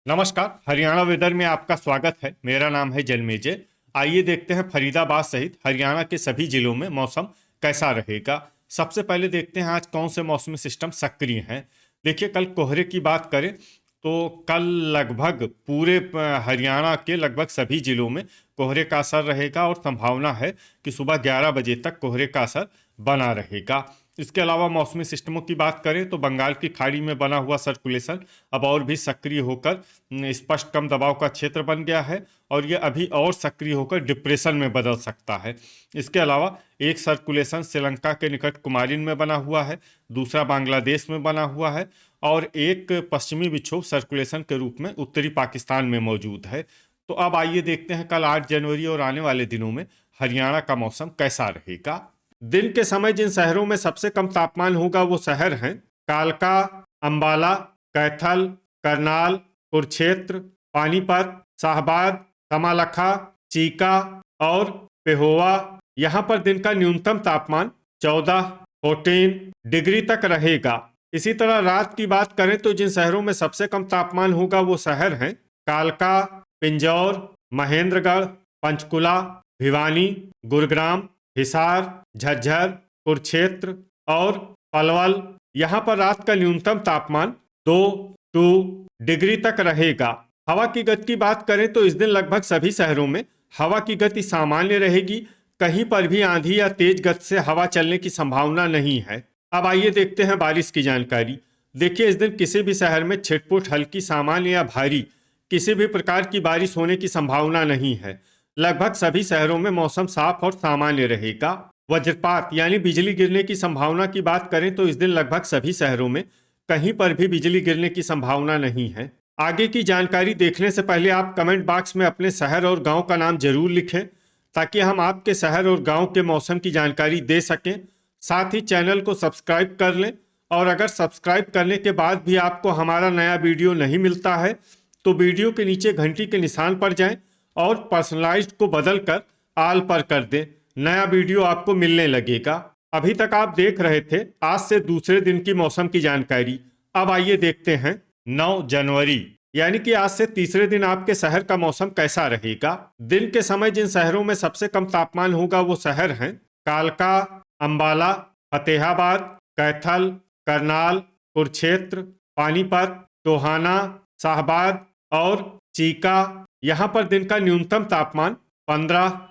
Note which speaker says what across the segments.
Speaker 1: नमस्कार। हरियाणा वेदर में आपका स्वागत है। मेरा नाम है जन्मेजय। आइए देखते हैं फरीदाबाद सहित हरियाणा के सभी जिलों में मौसम कैसा रहेगा। सबसे पहले देखते हैं आज कौन से मौसमी सिस्टम सक्रिय हैं। देखिए, कल कोहरे की बात करें तो कल लगभग पूरे हरियाणा के लगभग सभी जिलों में कोहरे का असर रहेगा और संभावना है कि सुबह 11 बजे तक कोहरे का असर बना रहेगा। इसके अलावा मौसमी सिस्टमों की बात करें तो बंगाल की खाड़ी में बना हुआ सर्कुलेशन अब और भी सक्रिय होकर स्पष्ट कम दबाव का क्षेत्र बन गया है और ये अभी और सक्रिय होकर डिप्रेशन में बदल सकता है। इसके अलावा एक सर्कुलेशन श्रीलंका के निकट कुमारिन में बना हुआ है, दूसरा बांग्लादेश में बना हुआ है और एक पश्चिमी विक्षोभ सर्कुलेशन के रूप में उत्तरी पाकिस्तान में मौजूद है। तो अब आइए देखते हैं कल 8 जनवरी और आने वाले दिनों में हरियाणा का मौसम कैसा रहेगा। दिन के समय जिन शहरों में सबसे कम तापमान होगा वो शहर हैं कालका, अंबाला, कैथल, करनाल, कुरुक्षेत्र, पानीपत, शाहबाद, समालखा, चीका और पेहोवा। यहाँ पर दिन का न्यूनतम तापमान 14 डिग्री तक रहेगा। इसी तरह रात की बात करें तो जिन शहरों में सबसे कम तापमान होगा वो शहर हैं कालका, पिंजौर, महेंद्रगढ़, पंचकुला, भिवानी, गुरुग्राम, हिसार, झज्जर, कुरुक्षेत्र और पलवल। यहाँ पर रात का न्यूनतम तापमान 2 डिग्री तक रहेगा। हवा की गति की बात करें तो इस दिन लगभग सभी शहरों में हवा की गति सामान्य रहेगी। कहीं पर भी आंधी या तेज गति से हवा चलने की संभावना नहीं है। अब आइए देखते हैं बारिश की जानकारी। देखिए, इस दिन किसी भी शहर में छिटपुट हल्की, सामान्य या भारी किसी भी प्रकार की बारिश होने की संभावना नहीं है। लगभग सभी शहरों में मौसम साफ और सामान्य रहेगा। वज्रपात यानी बिजली गिरने की संभावना की बात करें तो इस दिन लगभग सभी शहरों में कहीं पर भी बिजली गिरने की संभावना नहीं है। आगे की जानकारी देखने से पहले आप कमेंट बॉक्स में अपने शहर और गांव का नाम जरूर लिखें ताकि हम आपके शहर और गांव के मौसम की जानकारी दे सकें। साथ ही चैनल को सब्सक्राइब कर लें और अगर सब्सक्राइब करने के बाद भी आपको हमारा नया वीडियो नहीं मिलता है तो वीडियो के नीचे घंटी के निशान पर जाएं और पर्सनलाइज्ड को बदलकर आल पर कर दें। नया वीडियो आपको मिलने लगेगा। अभी तक आप देख रहे थे आज से दूसरे दिन की मौसम की जानकारी। अब आइए देखते हैं 9 जनवरी यानी कि आज से तीसरे दिन आपके शहर का मौसम कैसा रहेगा। दिन के समय जिन शहरों में सबसे कम तापमान होगा वो शहर हैं कालका, अंबाला, फतेहाबाद, कैथल, करनाल, कुरुक्षेत्र, पानीपत, टोहाना, शाहबाद और चीका। यहाँ पर दिन का न्यूनतम तापमान 15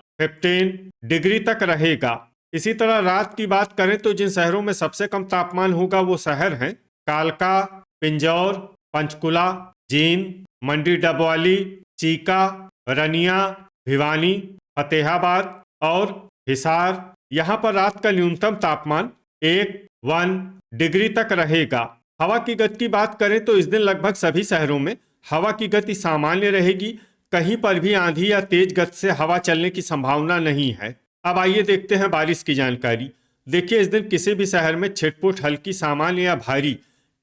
Speaker 1: डिग्री तक रहेगा। इसी तरह रात की बात करें तो जिन शहरों में सबसे कम तापमान होगा वो शहर हैं कालका, पिंजौर, पंचकुला, जींद, मंडी डबवाली, चीका, रनिया, भिवानी, फतेहाबाद और हिसार। यहाँ पर रात का न्यूनतम तापमान 1 डिग्री तक रहेगा। हवा की गति की बात करें तो इस दिन लगभग सभी शहरों में हवा की गति सामान्य रहेगी। कहीं पर भी आंधी या तेज गति से हवा चलने की संभावना नहीं है। अब आइए देखते हैं बारिश की जानकारी। देखिए, इस दिन किसी भी शहर में छिटपुट हल्की, सामान्य या भारी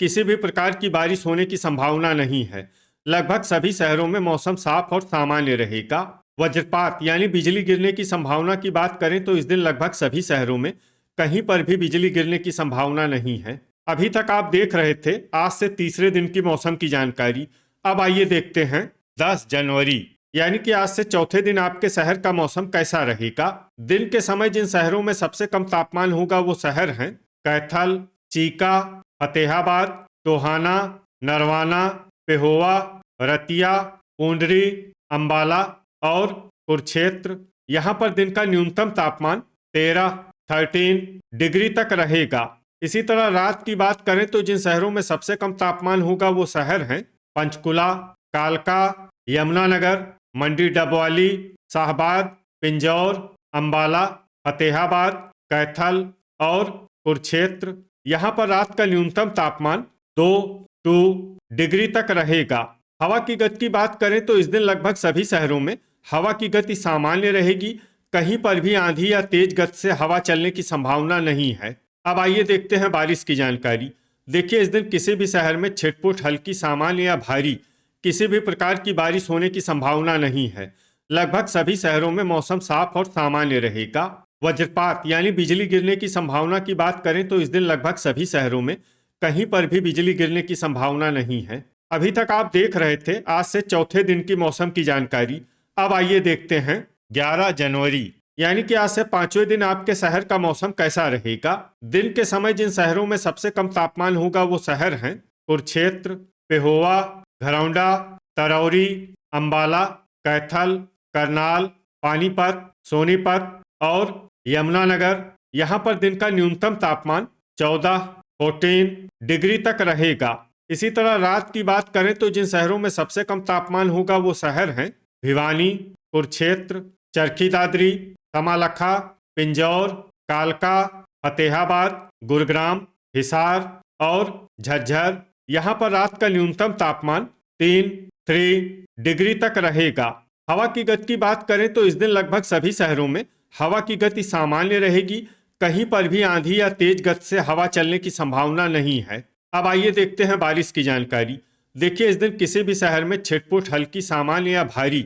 Speaker 1: किसी भी प्रकार की बारिश होने की संभावना नहीं है। लगभग सभी शहरों में मौसम साफ और सामान्य रहेगा। वज्रपात यानी बिजली गिरने की संभावना की बात करें तो इस दिन लगभग सभी शहरों में कहीं पर भी बिजली गिरने की संभावना नहीं है। अभी तक आप देख रहे थे आज से तीसरे दिन की मौसम की जानकारी। अब आइए देखते हैं 10 जनवरी यानी कि आज से चौथे दिन आपके शहर का मौसम कैसा रहेगा। दिन के समय जिन शहरों में सबसे कम तापमान होगा वो शहर हैं कैथल, चीका, फतेहाबाद, टोहाना, नरवाना, पेहोवा, रतिया, पूंडरी, अंबाला और कुरुक्षेत्र। यहाँ पर दिन का न्यूनतम तापमान 13 डिग्री तक रहेगा। इसी तरह रात की बात करें तो जिन शहरों में सबसे कम तापमान होगा वो शहर हैं पंचकुला, कालका, यमुनानगर, मंडी डबवाली, शाहबाद, पिंजौर, अंबाला, फतेहाबाद, कैथल और कुरुक्षेत्र। यहाँ पर रात का न्यूनतम तापमान 2 डिग्री तक रहेगा। हवा की गति की बात करें तो इस दिन लगभग सभी शहरों में हवा की गति सामान्य रहेगी। कहीं पर भी आंधी या तेज गति से हवा चलने की संभावना नहीं है। अब आइए देखते हैं बारिश की जानकारी। देखिए, इस दिन किसी भी शहर में छिटपुट हल्की, सामान्य या भारी किसी भी प्रकार की बारिश होने की संभावना नहीं है। लगभग सभी शहरों में मौसम साफ और सामान्य रहेगा। वज्रपात यानी बिजली गिरने की संभावना की बात करें तो इस दिन लगभग सभी शहरों में कहीं पर भी बिजली गिरने की संभावना नहीं है। अभी तक आप देख रहे थे आज से चौथे दिन की मौसम की जानकारी। अब आइए देखते हैं 11 जनवरी यानी कि आज से पांचवें दिन आपके शहर का मौसम कैसा रहेगा। दिन के समय जिन शहरों में सबसे कम तापमान होगा वो शहर हैं कुरुक्षेत्र, पेहोवा, घरौंडा, तरौरी, अंबाला, कैथल, करनाल, पानीपत, सोनीपत और यमुनानगर। यहाँ पर दिन का न्यूनतम तापमान 14 डिग्री तक रहेगा। इसी तरह रात की बात करें तो जिन शहरों में सबसे कम तापमान होगा वो शहर हैं भिवानी, कुरुक्षेत्र, चरखी दादरी, कमालखा, पिंजौर, कालका, फतेहाबाद, गुरुग्राम, हिसार और झज्जर। यहाँ पर रात का न्यूनतम तापमान 3 डिग्री तक रहेगा। हवा की गति की बात करें तो इस दिन लगभग सभी शहरों में हवा की गति सामान्य रहेगी। कहीं पर भी आंधी या तेज गति से हवा चलने की संभावना नहीं है। अब आइए देखते हैं बारिश की जानकारी। देखिए इस दिन किसी भी शहर में छिटपुट हल्की, सामान्य या भारी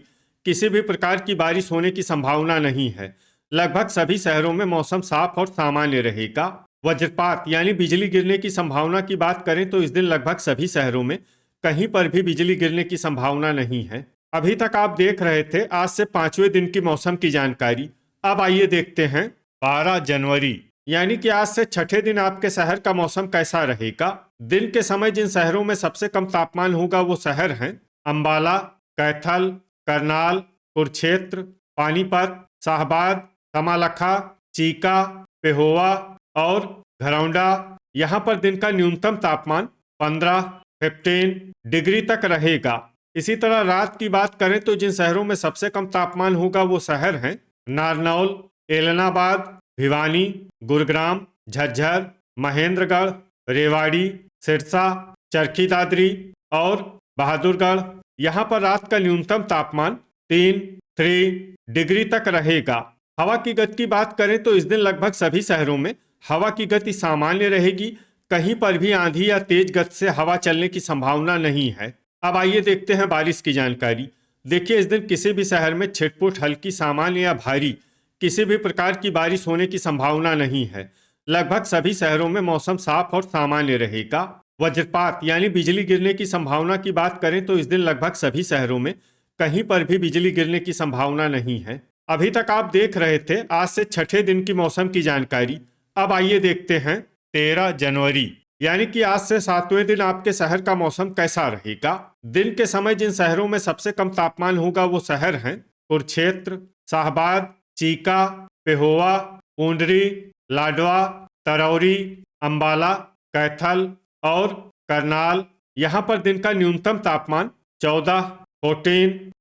Speaker 1: किसी भी प्रकार की बारिश होने की संभावना नहीं है। लगभग सभी शहरों में मौसम साफ और सामान्य रहेगा। वज्रपात यानी बिजली गिरने की संभावना की बात करें तो इस दिन लगभग सभी शहरों में कहीं पर भी बिजली गिरने की संभावना नहीं है। अभी तक आप देख रहे थे आज से पांचवें दिन की मौसम की जानकारी। अब आइए देखते हैं 12 जनवरी यानी कि आज से छठे दिन आपके शहर का मौसम कैसा रहेगा। दिन के समय जिन शहरों में सबसे कम तापमान होगा वो शहर हैं अंबाला, कैथल, करनाल, कुरुक्षेत्र, पानीपत, शाहबाद, कमालखा, चीका, पेहोवा और घरौंडा। यहाँ पर दिन का न्यूनतम तापमान 15 डिग्री तक रहेगा। इसी तरह रात की बात करें तो जिन शहरों में सबसे कम तापमान होगा वो शहर हैं नारनौल, एलनाबाद, भिवानी, गुरुग्राम, झज्जर, महेंद्रगढ़, रेवाड़ी, सिरसा, चरखी दादरी और बहादुरगढ़। यहाँ पर रात का न्यूनतम तापमान 3 डिग्री तक रहेगा। हवा की गति की बात करें तो इस दिन लगभग सभी शहरों में हवा की गति सामान्य रहेगी। कहीं पर भी आंधी या तेज गति से हवा चलने की संभावना नहीं है। अब आइए देखते हैं बारिश की जानकारी। देखिए इस दिन किसी भी शहर में छिटपुट हल्की, सामान्य या भारी किसी भी प्रकार की बारिश होने की संभावना नहीं है। लगभग सभी शहरों में मौसम साफ और सामान्य रहेगा। वज्रपात यानी बिजली गिरने की संभावना की बात करें तो इस दिन लगभग सभी शहरों में कहीं पर भी बिजली गिरने की संभावना नहीं है। अभी तक आप देख रहे थे आज से छठे दिन की मौसम की जानकारी। अब आइए देखते हैं 13 जनवरी यानी कि आज से सातवें दिन आपके शहर का मौसम कैसा रहेगा। दिन के समय जिन शहरों में सबसे कम तापमान होगा वो शहर हैं कुरुक्षेत्र, शाहबाद, चीका, पेहोवा, पूंडरी, लाडवा, तरौरी, अंबाला, कैथल और करनाल। यहाँ पर दिन का न्यूनतम तापमान 14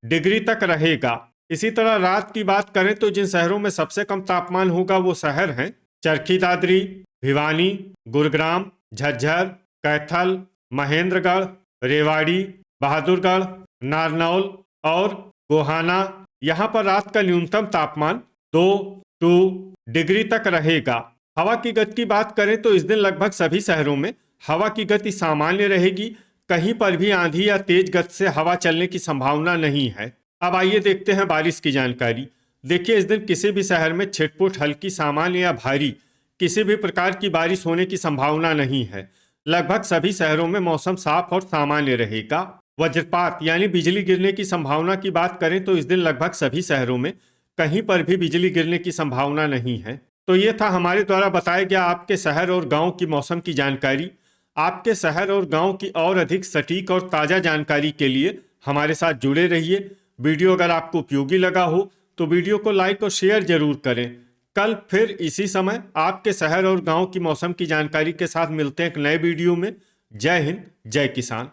Speaker 1: डिग्री तक रहेगा। इसी तरह रात की बात करें तो जिन शहरों में सबसे कम तापमान होगा वो शहर हैं चरखी दादरी, भिवानी, गुरुग्राम, झज्जर, कैथल, महेंद्रगढ़, रेवाड़ी, बहादुरगढ़, नारनौल और गोहाना। यहाँ पर रात का न्यूनतम तापमान 2 डिग्री तक रहेगा। हवा की गति की बात करें तो इस दिन लगभग सभी शहरों में हवा की गति सामान्य रहेगी। कहीं पर भी आंधी या तेज गति से हवा चलने की संभावना नहीं है। अब आइए देखते हैं बारिश की जानकारी। देखिए इस दिन किसी भी शहर में छिटपुट हल्की, सामान्य या भारी किसी भी प्रकार की बारिश होने की संभावना नहीं है। लगभग सभी शहरों में मौसम साफ और सामान्य रहेगा। वज्रपात यानी बिजली गिरने की संभावना की बात करें तो इस दिन लगभग सभी शहरों में कहीं पर भी बिजली गिरने की संभावना नहीं है। तो ये था हमारे द्वारा बताया गया आपके शहर और गांव की मौसम की जानकारी। आपके शहर और गांव की और अधिक सटीक और ताज़ा जानकारी के लिए हमारे साथ जुड़े रहिए। वीडियो अगर आपको उपयोगी लगा हो तो वीडियो को लाइक और शेयर जरूर करें। कल फिर इसी समय आपके शहर और गांव की मौसम की जानकारी के साथ मिलते हैं एक नए वीडियो में। जय हिंद, जय किसान।